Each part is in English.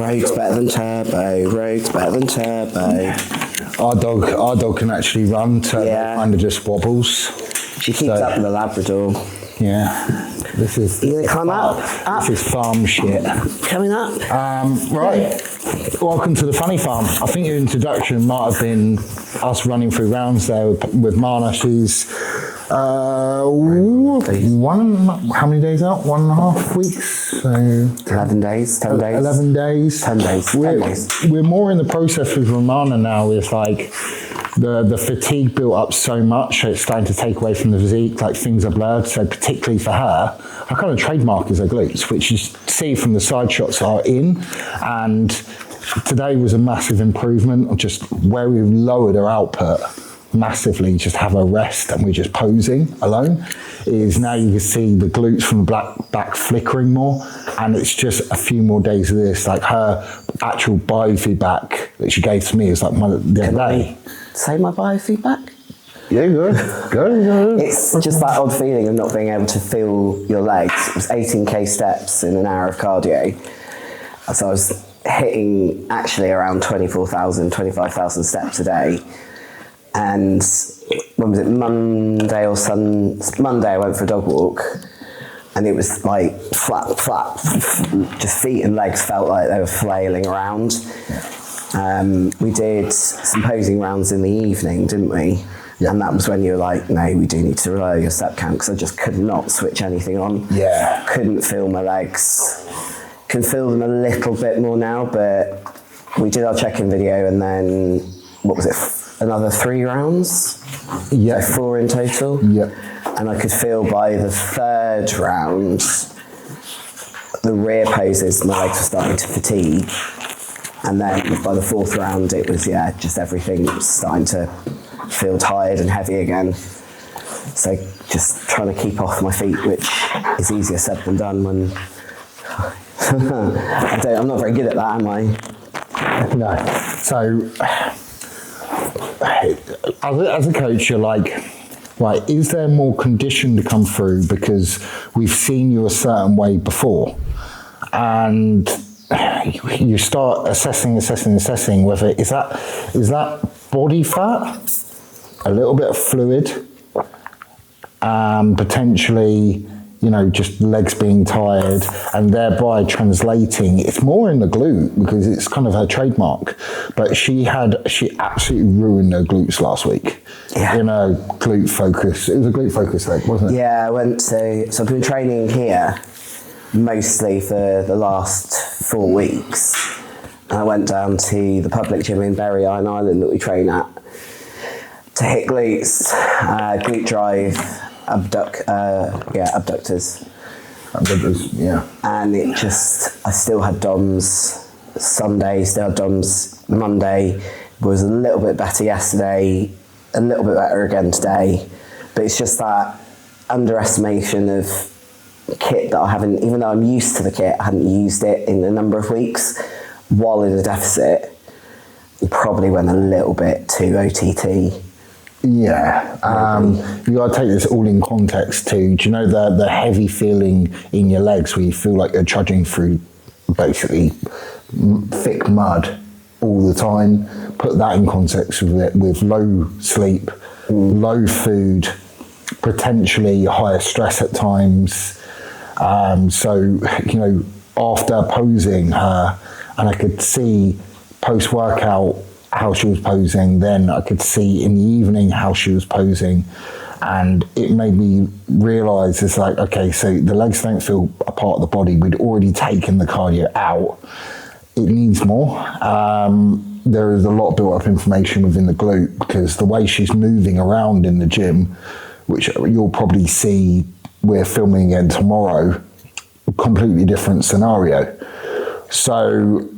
Rogue's better than turbo. Rogue's better than turbo. Our dog can actually run. Turbo kind of just wobbles. She keeps up with the Labrador. Yeah. This is. You gonna climb up? This is farm shit. Coming up. Right. Welcome to the funny farm. I think your introduction might have been us running through rounds there with Mana. She's how many days out? 1.5 weeks. So 11 days. 10 days. 11 days. 10 days. We're more in the process with Romana now. It's like the fatigue built up so much, so it's starting to take away from the physique, like things are blurred. So particularly for her, I kind of trademark is her glutes, which you see from the side shots are in. And today was a massive improvement of just where we've lowered her output massively, just have her rest and we're just posing alone, is now you can see the glutes from the back flickering more, and it's just a few more days of this. Like her actual biofeedback that she gave to me is like the other day. Say my biofeedback? Yeah, go. It's just that odd feeling of not being able to feel your legs. It was 18k steps in an hour of cardio. So I was hitting actually around 24,000, 25,000 steps a day. And when was it, Monday or Monday I went for a dog walk, and it was like flap, just feet and legs felt like they were flailing around. We did some posing rounds in the evening, didn't we? Yeah. And that was when you were like, no, we do need to lower your step count, because I just could not switch anything on. Yeah. Couldn't feel my legs. Can feel them a little bit more now, but we did our check-in video, and then, what was it, another 3 rounds? Yeah. So 4 in total? Yeah. And I could feel by the 3rd round, the rear poses, my legs were starting to fatigue. And then by the 4th round, it was, just everything was starting to feel tired and heavy again. So just trying to keep off my feet, which is easier said than done when... I'm not very good at that, am I? No. So, as a coach, you're like, right, is there more condition to come through because we've seen you a certain way before? And you start assessing whether is that body fat, a little bit of fluid, potentially, just legs being tired, and thereby translating. It's more in the glute because it's kind of her trademark. But she absolutely ruined her glutes last week. Yeah. In a glute focus. It was a glute focus leg, wasn't it? Yeah, so I've been training here mostly for the last 4 weeks. And I went down to the public gym in Berry Island that we train at to hit glutes, glute drive, abductors. Yeah. And I still had DOMs Sunday, still had DOMs Monday, was a little bit better yesterday, a little bit better again today. But it's just that underestimation of kit that I haven't, even though I'm used to the kit, I hadn't used it in a number of weeks. While in a deficit, probably went a little bit too OTT. Yeah, you got to take this all in context too. Do you know the heavy feeling in your legs where you feel like you're trudging through basically thick mud all the time? Put that in context with low sleep, low food, potentially higher stress at times. So, after posing her, and I could see post-workout how she was posing, then I could see in the evening how she was posing, and it made me realise it's like, okay, so the legs don't feel a part of the body. We'd already taken the cardio out. It needs more. There is a lot of built-up information within the glute because the way she's moving around in the gym, which you'll probably see, we're filming again tomorrow, completely different scenario. So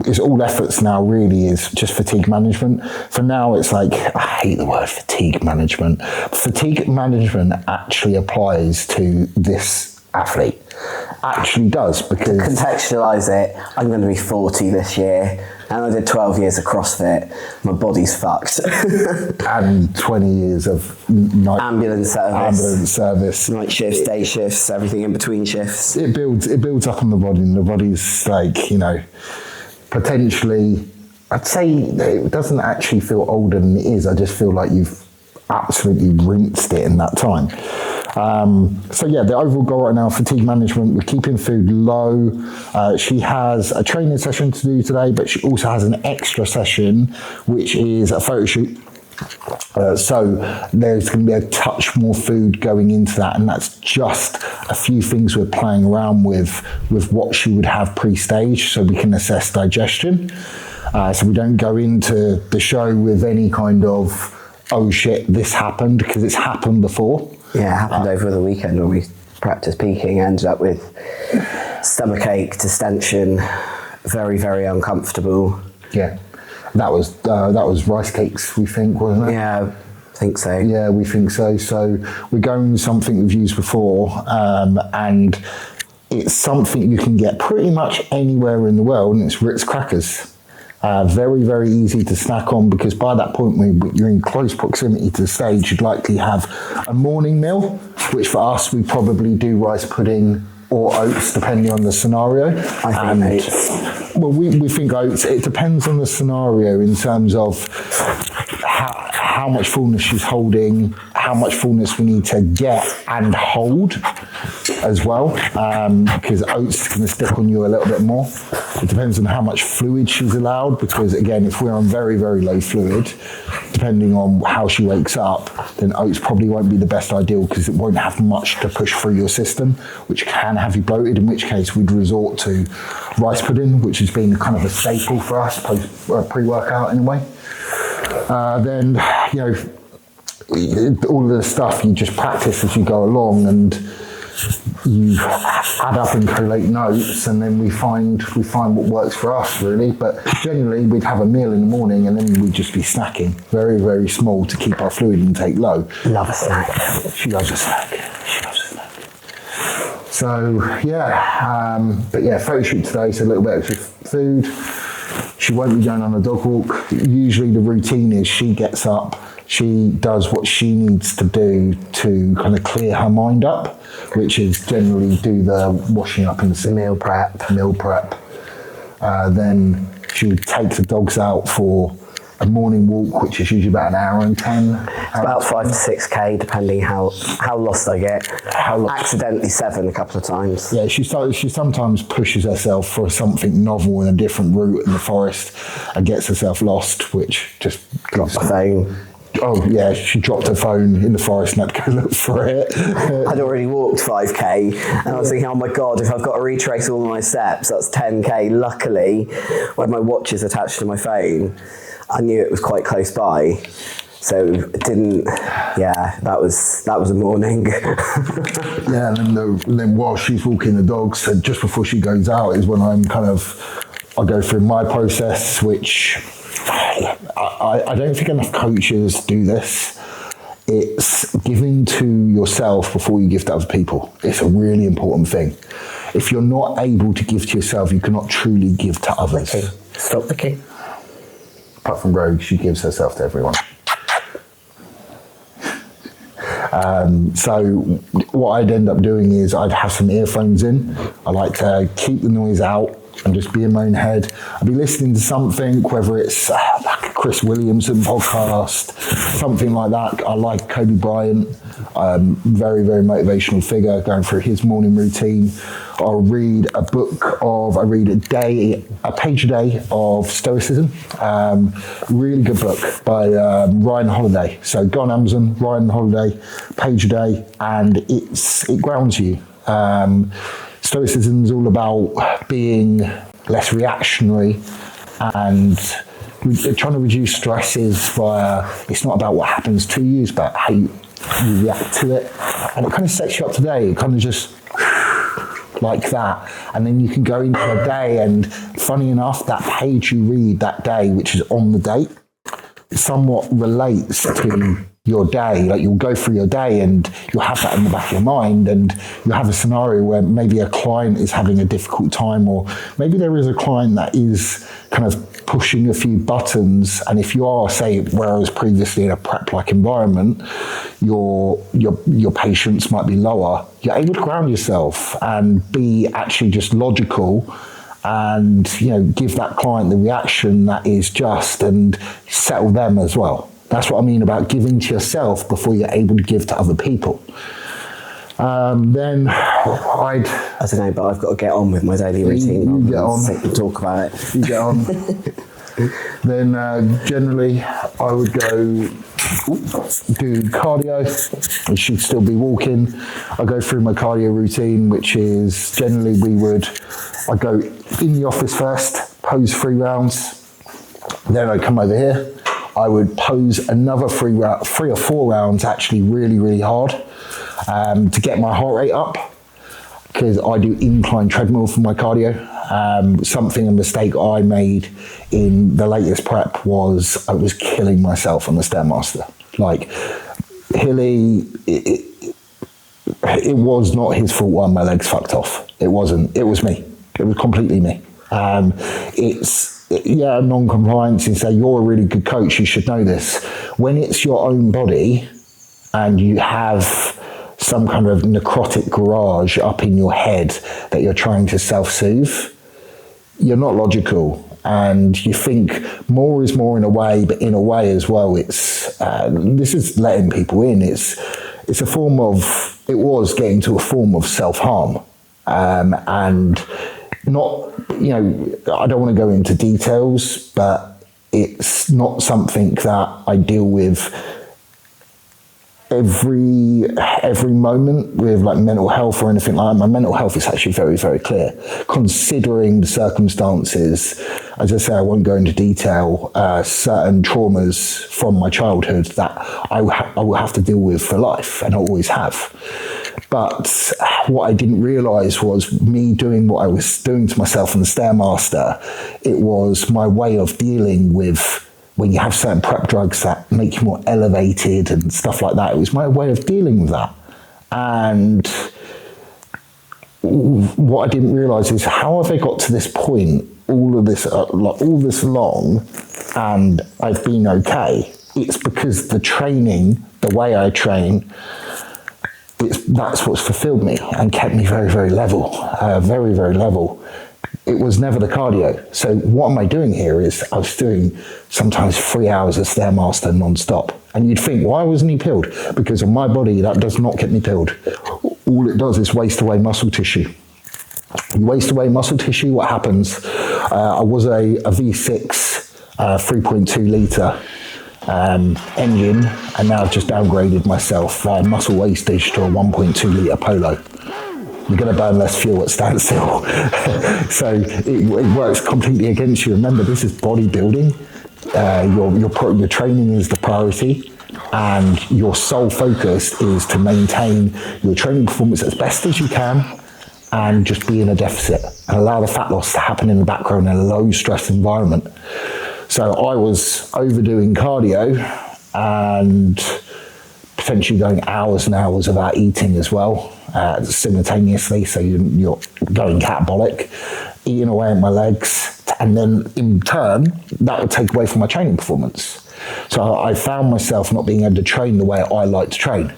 it's all efforts now really is just fatigue management. For now, it's like, I hate the word fatigue management. Fatigue management actually applies to this athlete. Actually does, because... To contextualise it, I'm going to be 40 this year, and I did 12 years of CrossFit. My body's fucked. And 20 years of ambulance service, night shifts, day shifts, everything in between shifts. It builds up on the body, and the body's like, potentially, I'd say it doesn't actually feel older than it is. I just feel like you've absolutely rinsed it in that time. So yeah, the overall goal right now, fatigue management, we're keeping food low. She has a training session to do today, but she also has an extra session, which is a photo shoot. So there's going to be a touch more food going into that, and that's just a few things we're playing around with what she would have pre-stage, so we can assess digestion. So we don't go into the show with any kind of, oh shit, this happened, because it's happened before. Yeah, it happened over the weekend when we practiced peaking. Ended up with stomachache, distension, very, very uncomfortable. Yeah. That was rice cakes, we think, wasn't it? Yeah, I think so. Yeah, we think so. So we're going with something we've used before, and it's something you can get pretty much anywhere in the world, and it's Ritz crackers. Very, very easy to snack on, because by that point when you're in close proximity to the stage, you'd likely have a morning meal, which for us, we probably do rice pudding or oats, depending on the scenario. I think oats. Well, we think oats. It depends on the scenario in terms of how much fullness she's holding, how much fullness we need to get and hold as well, because oats can stick on you a little bit more. It depends on how much fluid she's allowed, because again, if we're on very, very low fluid, depending on how she wakes up, then oats probably won't be the best ideal, because it won't have much to push through your system, which can have you bloated, in which case we'd resort to rice pudding, which has been kind of a staple for us pre-workout anyway. Then, you know, all of the stuff you just practice as you go along, and you add up and collate notes, and then we find what works for us, really. But generally, we'd have a meal in the morning, and then we'd just be snacking, very, very small, to keep our fluid intake low. Love a snack. She loves a snack. She loves a snack. So yeah, but yeah, photo shoot today, so a little bit extra food. She won't be going on a dog walk. Usually the routine is she gets up, she does what she needs to do to kind of clear her mind up, which is generally do the washing up and meal prep. Then she would take the dogs out for a morning walk, which is usually about an hour and 10. It's about 5 to 6K, depending how lost I get. Accidentally 7 a couple of times. Yeah, she sometimes pushes herself for something novel in a different route in the forest and gets herself lost, which just dropped my phone. Oh yeah, she dropped her phone in the forest and had to go look for it. I'd already walked 5K, and I was thinking, oh my God, if I've got to retrace all of my steps, that's 10K. Luckily, when my watch is attached to my phone, I knew it was quite close by, so it didn't. Yeah, that was a morning. Yeah, and then while she's walking the dogs, so just before she goes out is when I go through my process, which I don't think enough coaches do this. It's giving to yourself before you give to other people. It's a really important thing. If you're not able to give to yourself, you cannot truly give to others. Okay. Stop licking. Apart from Rogue, she gives herself to everyone. So what I'd end up doing is I'd have some earphones in. I like to keep the noise out and just be in my own head. I'd be listening to something, whether it's like a Chris Williamson podcast, something like that. I like Kobe Bryant, very, very motivational figure, going through his morning routine. I'll read a page a day of Stoicism. Really good book by Ryan Holiday. So go on Amazon, Ryan Holiday, page a day, and it grounds you. Stoicism is all about being less reactionary and trying to reduce stresses via, it's not about what happens to you, it's about how you react to it. And it kind of sets you up today. It kind of just like that. And then you can go into a day, and funny enough, that page you read that day, which is on the date, somewhat relates to your day. Like, you'll go through your day and you'll have that in the back of your mind, and you'll have a scenario where maybe a client is having a difficult time, or maybe there is a client that is kind of pushing a few buttons, and if you are, say, whereas previously in a prep-like environment, your patience might be lower, you're able to ground yourself and be actually just logical and give that client the reaction that is just, and settle them as well. That's what I mean about giving to yourself before you're able to give to other people. Then I don't know, but I've got to get on with my daily routine. You get on. Sick to talk about it. You get on. Then generally I would go do cardio. I should still be walking. I go through my cardio routine, which is generally I go in the office first, pose 3 rounds. Then I come over here. I would pose another 3 or 4 rounds, actually really, really hard, to get my heart rate up, because I do incline treadmill for my cardio. A mistake I made in the latest prep was I was killing myself on the Stairmaster. Like, Hilly, it was not his fault why my legs fucked off. It wasn't. It was me. It was completely me. Non-compliance, and say, you're a really good coach, you should know this. When it's your own body and you have some kind of necrotic garage up in your head that you're trying to self-soothe, you're not logical, and you think more is more in a way, but in a way as well, it's this is letting people in. It was getting to a form of self-harm, and not, I don't want to go into details, but it's not something that I deal with every moment with like mental health or anything like that. My mental health is actually very, very clear, considering the circumstances. As I say, I won't go into detail, certain traumas from my childhood that I will have to deal with for life, and I always have. But what I didn't realise was me doing what I was doing to myself on the Stairmaster. It was my way of dealing with when you have certain prep drugs that make you more elevated and stuff like that. It was my way of dealing with that. And what I didn't realise is, how have I got to this point, all this long, and I've been okay? It's because the training, the way I train, that's what's fulfilled me and kept me very, very level, very, very level. It was never the cardio. So what am I doing here is I was doing sometimes 3 hours of Stairmaster non-stop. And you'd think, why wasn't he peeled? Because on my body, that does not get me peeled. All it does is waste away muscle tissue. You waste away muscle tissue, what happens? I was a V6 3.2 litre engine, and now I've just downgraded myself muscle wastage to a 1.2 litre Polo. You're going to burn less fuel at standstill. So it works completely against you. Remember, this is bodybuilding. Your training is the priority, and your sole focus is to maintain your training performance as best as you can, and just be in a deficit and allow the fat loss to happen in the background in a low stress environment. So I was overdoing cardio and potentially going hours and hours without eating as well, simultaneously. So you're going catabolic, eating away at my legs, and then in turn, that would take away from my training performance. So I found myself not being able to train the way I like to train.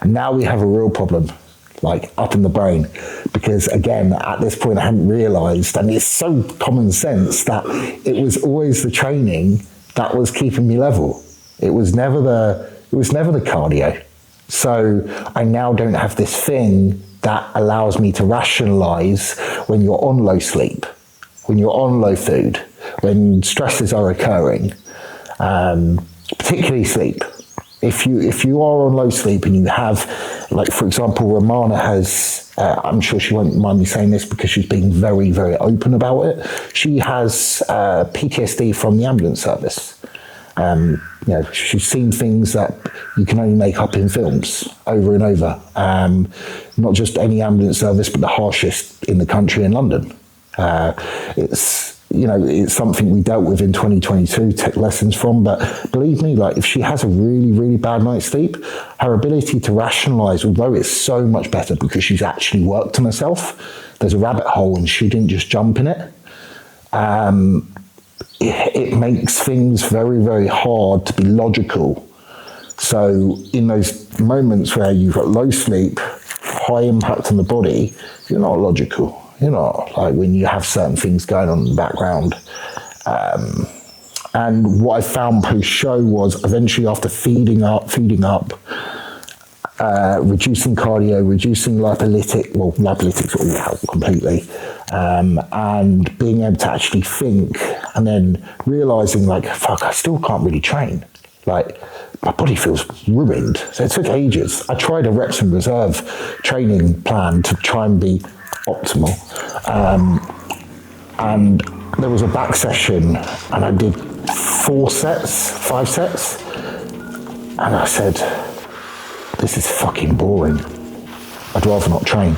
And now we have a real problem, like up in the brain, because again, at this point I hadn't realised, and it's so common sense, that it was always the training that was keeping me level. It was never the cardio. So I now don't have this thing that allows me to rationalise when you're on low sleep, when you're on low food, when stresses are occurring, particularly sleep. If you are on low sleep and you have, like for example, Romana has, I'm sure she won't mind me saying this because she's being very, very open about it. She has PTSD from the ambulance service. She's seen things that you can only make up in films over and over. Not just any ambulance service, but the harshest in the country in London. It's something we dealt with in 2022, took lessons from, but believe me, like if she has a really, really bad night's sleep, her ability to rationalise, although it's so much better because she's actually worked on herself, there's a rabbit hole and she didn't just jump in it. It makes things very, very hard to be logical. So in those moments where you've got low sleep, high impact on the body, you're not logical. You're not, like when you have certain things going on in the background. And what I found post-show was eventually after feeding up, reducing cardio, reducing lipolytics all out completely, and being able to actually think, and then realizing like, fuck, I still can't really train. Like, my body feels ruined. So it took ages. I tried a reps and reserve training plan to try and be optimal. And there was a back session and I did 5 sets. And I said, this is fucking boring. I'd rather not train.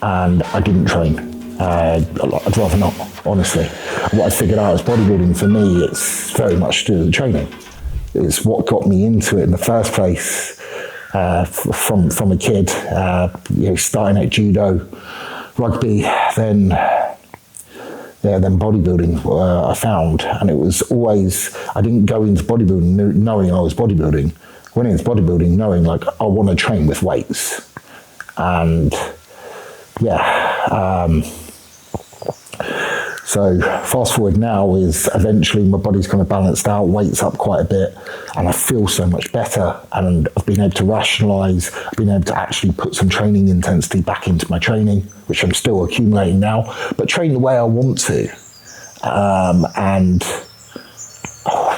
And I didn't train. I'd rather not, honestly. What I figured out is bodybuilding for me, it's very much to do with the training. It's what got me into it in the first place, from a kid, starting at judo, rugby, then bodybuilding. I found, and it was always, I didn't go into bodybuilding knowing I was bodybuilding. I went into bodybuilding knowing like I want to train with weights, and so fast forward now is eventually my body's kind of balanced out, weight's up quite a bit, and I feel so much better. And I've been able to rationalize, I've been able to actually put some training intensity back into my training, which I'm still accumulating now, but train the way I want to. And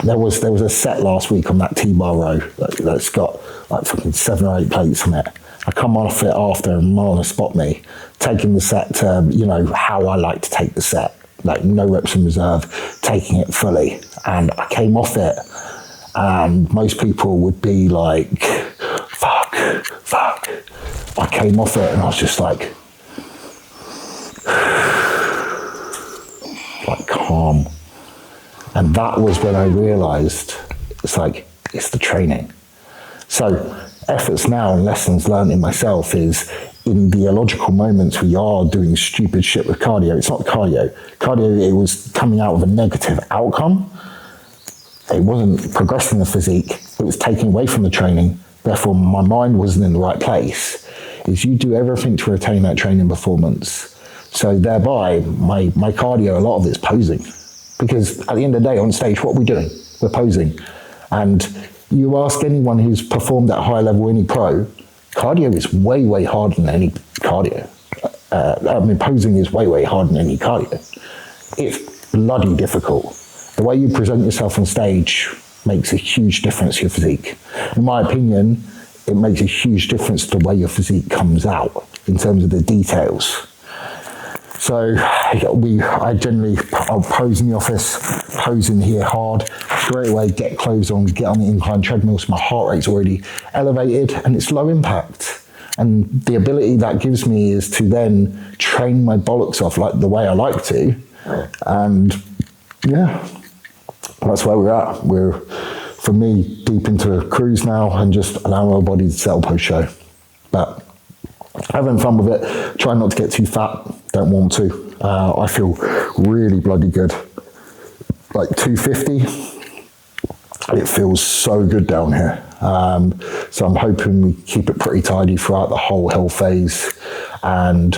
there was a set last week on that T-bar row that's got like fucking 7 or 8 plates on it. I come off it after and Marlon spot me, taking the set to, how I like to take the set. Like no reps in reserve, taking it fully. And I came off it and most people would be like, fuck. I came off it and I was just like calm. And that was when I realized it's the training. So efforts now and lessons learned in myself is in the illogical moments we are doing stupid shit with cardio. It's not cardio. Cardio, it was coming out with a negative outcome. It wasn't progressing the physique. It was taking away from the training. Therefore, my mind wasn't in the right place. Is you do everything to retain that training performance. So thereby, my cardio, a lot of it's posing. Because at the end of the day, on stage, what are we doing? We're posing. And you ask anyone who's performed at a high level, any pro, cardio is way, way harder than any cardio. Posing is way, way harder than any cardio. It's bloody difficult. The way you present yourself on stage makes a huge difference to your physique. In my opinion, it makes a huge difference to the way your physique comes out in terms of the details. So I'll pose in the office, pose in here hard, straight away get clothes on, get on the incline treadmill, so my heart rate's already elevated and it's low impact. And the ability that gives me is to then train my bollocks off like the way I like to. And that's where we're at. We're, for me, deep into a cruise now and just allowing my body to settle post-show. But having fun with it, trying not to get too fat, don't want to. I feel really bloody good. Like 250, it feels so good down here. So I'm hoping we keep it pretty tidy throughout the whole hell phase. And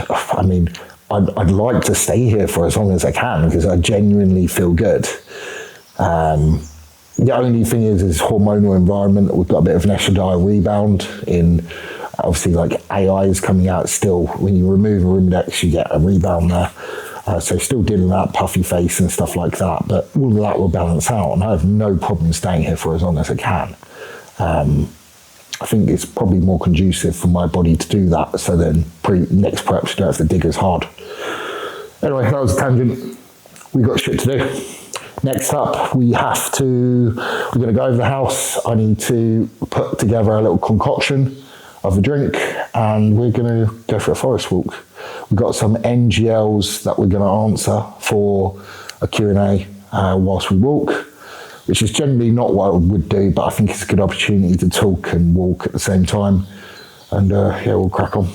I'd like to stay here for as long as I can because I genuinely feel good. The only thing is hormonal environment. We've got a bit of an estradiol rebound in, obviously, like AI is coming out still. When you remove a Arimidex, you get a rebound there. So still dealing with that puffy face and stuff like that. But all of that will balance out, and I have no problem staying here for as long as I can. I think it's probably more conducive for my body to do that. So then next preps, you don't have to dig as hard. Anyway, that was a tangent. We got shit to do. Next up, we're going to go over the house. I need to put together a little concoction of a drink and we're going to go for a forest walk. We've got some NGLs that we're going to answer for a Q&A whilst we walk, which is generally not what I would do, but I think it's a good opportunity to talk and walk at the same time. And we'll crack on.